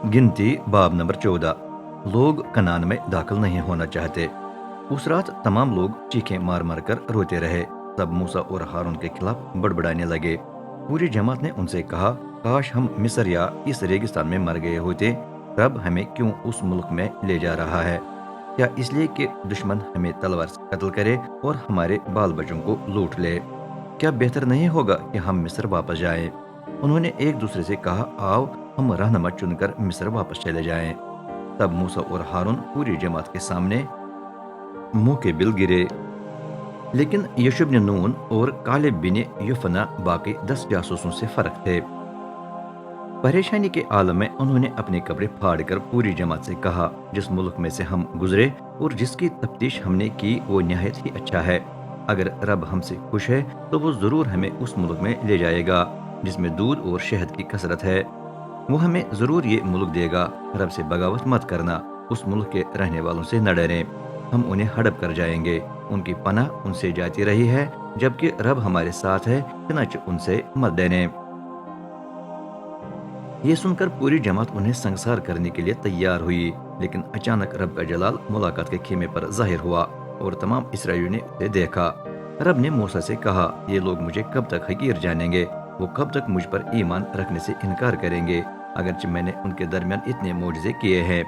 गिनती बाब नंबर 14। लोग कनान में दाखिल नहीं होना चाहते। उस रात तमाम लोग चीखें मार मार कर रोते रहे। तब मूसा और हारून के खिलाफ बड़बड़ाने लगे। पूरी जमात ने उनसे कहा, काश हम मिस्र या इस रेगिस्तान में मर गए होते। रब हमें क्यों उस मुल्क में ले जा रहा है? क्या इसलिए कि दुश्मन हमें तलवार से कत्ल करे और हमारे बाल बच्चों को लूट ले? क्या बेहतर नहीं होगा कि हम मिस्र वापस जाएं? उन्होंने एक दूसरे से कहा, आओ हम रहनुमा चुनकर मिस्र वापस चले जाएं। तब मूसा और हारून पूरी जमात के सामने मुंह के बिल गिरे। लेकिन यशुब बिन नून और कालिब बिन युफना बाकी 10 जासूसों से फर्क थे। परेशानी के आलम में उन्होंने अपने कपड़े फाड़कर पूरी जमात से कहा, जिस मुल्क में से हम गुजरे और जिसकी तफ्तीश हमने की वो निहायत ही अच्छा है। अगर रब हमसे खुश है तो वो जरूर हमें उस मुल्क में ले जाएगा जिसमें दूध और शहद की कसरत है। वो हमें जरूर ये मुल्क देगा। रब से बगावत मत करना, उस मुल्क के रहने वालों से न डरें। हम उन्हें हड़प कर जाएंगे। उनकी पनाह उनसे जाती रही है, जबकि रब हमारे साथ है, चुनांचे उनसे मत डरें। ये सुनकर पूरी जमात उन्हें संसार करने के लिए तैयार हुई। लेकिन अचानक रब का जलाल मुलाकात के खेमे पर जाहिर हुआ और तमाम इसराइलियों ने उसे देखा। रब ने मूसा से कहा, ये लोग मुझे कब तक हकीर जानेंगे? वो कब तक मुझ पर ईमान रखने से इनकार करेंगे? अगरचे मैंने उनके दरमियान इतने मोजज़े किए हैं।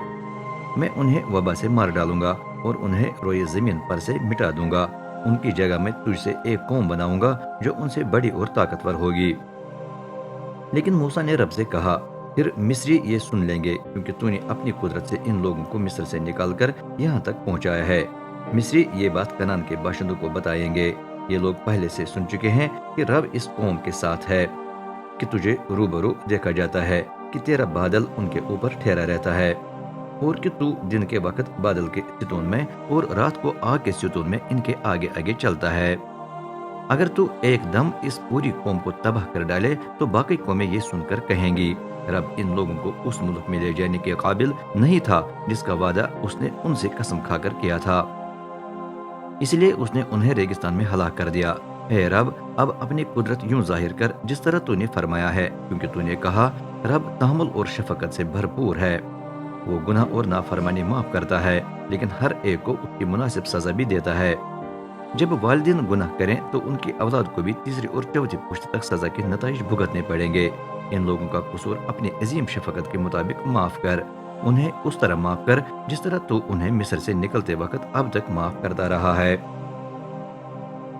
मैं उन्हें वबा से मार डालूंगा और उन्हें रोए जमीन पर से मिटा दूंगा। उनकी जगह मैं तुझसे एक कौम बनाऊंगा जो उनसे बड़ी और ताकतवर होगी। लेकिन मूसा ने रब से कहा, फिर मिस्री ये सुन लेंगे, क्योंकि तूने अपनी कुदरत से इन लोगों को मिस्र से निकालकर यहाँ तक पहुँचाया है। मिस्री ये बात कनान के बाशिंदों को बताएंगे। ये लोग पहले से सुन चुके हैं कि रब इस कौम के साथ है, कि तुझे रूबरू देखा जाता है, कि तेरा बादल उनके ऊपर ठहरा रहता है और कि तू दिन के वक्त बादल के सितून में और रात को आग के सितून में इनके आगे आगे चलता है। अगर तू एकदम इस पूरी कौम को तबाह कर डाले तो बाकी कौमें ये सुनकर कहेंगी, रब इन लोगों को उस मुल्क में ले जाने के काबिल नहीं था जिसका वादा उसने उनसे कसम खाकर किया था। इसलिए उसने उन्हें रेगिस्तान में हलाक कर दिया। हे रब, अब अपनी कुदरत यूं जाहिर कर जिस तरह तूने फरमाया है, क्योंकि तूने कहा, रब तहम्मुल और शफकत से भरपूर है। वो गुनाह और नाफरमानी माफ करता है, लेकिन हर एक को उसकी मुनासिब सजा भी देता है। जब वालिदैन गुनाह करें तो उनकी औलाद को भी तीसरी और चौथी पुश्त तक सजा के नताइज भुगतने पड़ेंगे। इन लोगों का कसूर अपनी अजीम शफकत के मुताबिक माफ कर। उन्हें उस तरह माफ कर जिस तरह तू उन्हें मिस्र से निकलते वक्त अब तक माफ करता रहा है।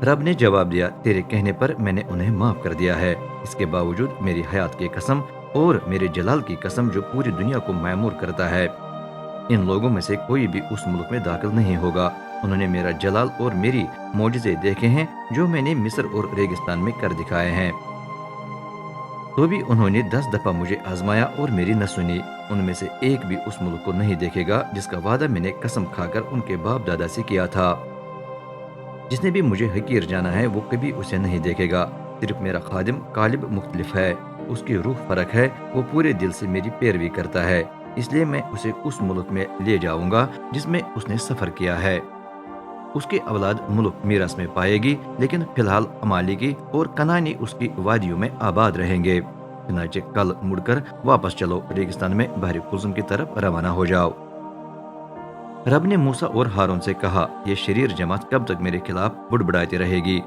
रब ने जवाब दिया, तेरे कहने पर मैंने उन्हें माफ कर दिया है। इसके बावजूद मेरी हयात की कसम और मेरे जलाल की कसम जो पूरी दुनिया को मैमूर करता है, इन लोगों में से कोई भी उस मुल्क में दाखिल नहीं होगा। उन्होंने मेरा जलाल और मेरी मोजज़े देखे हैं जो मैंने मिस्र और रेगिस्तान में कर दिखाए हैं। तो भी उन्होंने 10 दफा मुझे आजमाया और मेरी न सुनी। उनमें से एक भी उस मुल्क को नहीं देखेगा जिसका वादा मैंने कसम खाकर उनके बाप दादा से किया था। जिसने भी मुझे हकीर जाना है वो कभी उसे नहीं देखेगा। सिर्फ मेरा खादिम कालिब मुख्तलिफ है, उसकी रूह फर्क है, वो पूरे दिल से मेरी पैरवी करता है। इसलिए मैं उसे उस मुल्क में ले जाऊंगा जिसमें उसने सफर किया है। उसकी औलाद मुल्क मीरास में पाएगी, लेकिन फिलहाल अमालिकी और कनानी उसकी वादियों में आबाद रहेंगे। चुनांचे कल मुड़कर वापस चलो, रेगिस्तान में बहरी कुल्जुम की तरफ रवाना हो जाओ। रब ने मूसा और हारून से कहा, यह शरीर जमात कब तक मेरे खिलाफ बुड़बुड़ाती रहेगी?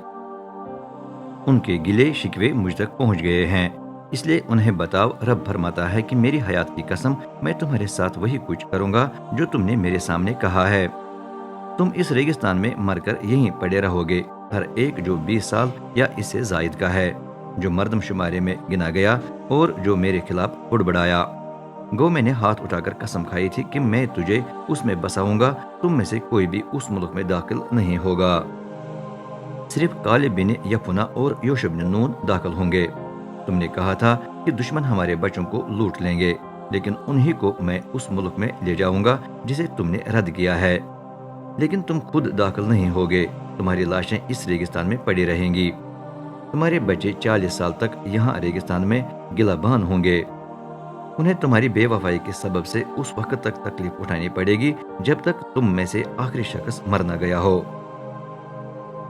उनके गिले शिकवे मुझ तक पहुंच गए हैं, इसलिए उन्हें बताओ, रब फरमाता है कि मेरी हयात की कसम मैं तुम्हारे साथ वही कुछ करूंगा जो तुमने मेरे सामने कहा है। तुम इस रेगिस्तान में मरकर यहीं पड़े रहोगे, हर एक जो 20 साल या इससे जायद का है, जो मर्दमशुमारे में गिना गया और जो मेरे खिलाफ बुड़बड़ाया। गो मैंने हाथ उठाकर कसम खाई थी कि मैं तुझे उसमें बसाऊंगा, तुम में से कोई भी उस मुल्क में दाखिल नहीं होगा। सिर्फ कालिब बिन यफुना और यशूब बिन नून दाखिल होंगे। तुमने कहा था कि दुश्मन हमारे बच्चों को लूट लेंगे, लेकिन उन्हीं को मैं उस मुल्क में ले जाऊंगा जिसे तुमने रद्द किया है। लेकिन तुम खुद दाखिल नहीं होगे, तुम्हारी लाशें इस रेगिस्तान में पड़ी रहेंगी। तुम्हारे बच्चे 40 साल तक यहाँ रेगिस्तान में गिलाबान होंगे। उन्हें तुम्हारी बेवफाई के सबब से उस वक्त तक तकलीफ उठानी पड़ेगी जब तक तुम में से आखिरी शख्स मर न गया हो।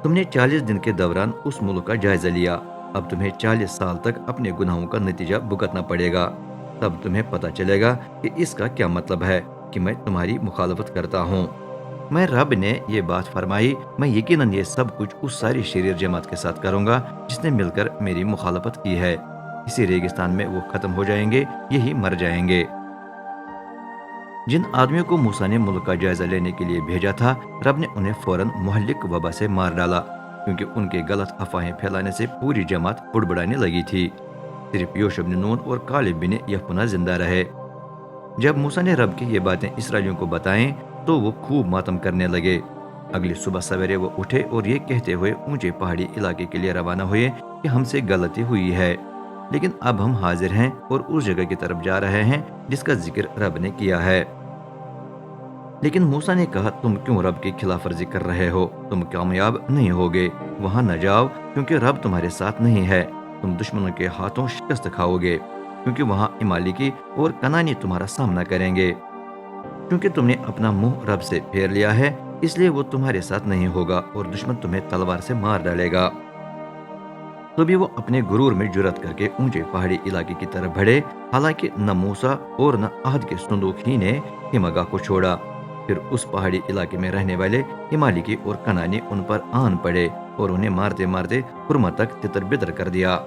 तुमने 40 दिन के दौरान उस मुल्क का जायजा लिया, अब तुम्हें 40 साल तक अपने गुनाहों का नतीजा भुगतना पड़ेगा। تب تمہیں پتہ چلے گا کہ اس کا کیا مطلب ہے کہ میں تمہاری مخالفت کرتا ہوں۔ میں رب نے یہ بات فرمائی، میں یقیناً یہ سب کچھ اس ساری شریر جماعت کے ساتھ کروں گا جس نے مل کر میری مخالفت کی ہے۔ اسی ریگستان میں وہ ختم ہو جائیں گے، یہی مر جائیں گے۔ جن آدمیوں کو موسیٰ نے ملک کا جائزہ لینے کے لیے بھیجا تھا، رب نے انہیں فوراً مہلک وبا سے مار ڈالا، کیونکہ ان کے غلط افواہیں پھیلانے سے پوری جماعت بڑبڑانے لگی تھی۔ صرف یوشع بن نون اور کالب بن یفنہ زندہ رہے۔ جب موسیٰ نے رب کی یہ باتیں اسرائیلیوں کو بتائیں تو وہ خوب ماتم کرنے لگے۔ اگلی صبح سویرے وہ اٹھے اور یہ کہتے ہوئے اونچے پہاڑی علاقے کے لیے روانہ ہوئے کہ ہم سے غلطی ہوئی ہے، لیکن اب ہم حاضر ہیں اور اس جگہ کی طرف جا رہے ہیں جس کا ذکر رب نے کیا ہے۔ لیکن موسیٰ نے کہا، تم کیوں رب کی خلاف ورزی کر رہے ہو؟ تم کامیاب نہیں ہوگے، وہاں نہ جاؤ کیونکہ رب تمہارے ساتھ نہیں ہے۔ تم دشمنوں کے ہاتھوں شکست کھاؤ گے، کیونکہ وہاں امالیکی اور کنانی تمہارا سامنا کریں گے۔ کیونکہ تم نے اپنا منہ رب سے پھیر لیا ہے، اس لیے وہ تمہارے ساتھ نہیں ہوگا اور دشمن تمہیں تلوار سے مار ڈالے گا۔ تو بھی وہ اپنے غرور میں جرات کر کے اونچے پہاڑی علاقے کی طرف بڑھے، حالانکہ نہ موسیٰ اور نہ عہد کے صندوق ہی نے ہمگا کو چھوڑا۔ پھر اس پہاڑی علاقے میں رہنے والے امالیکی اور کنانی ان پر آن پڑے اور انہیں مارتے مارتے خرما تک تتر بتر کر دیا۔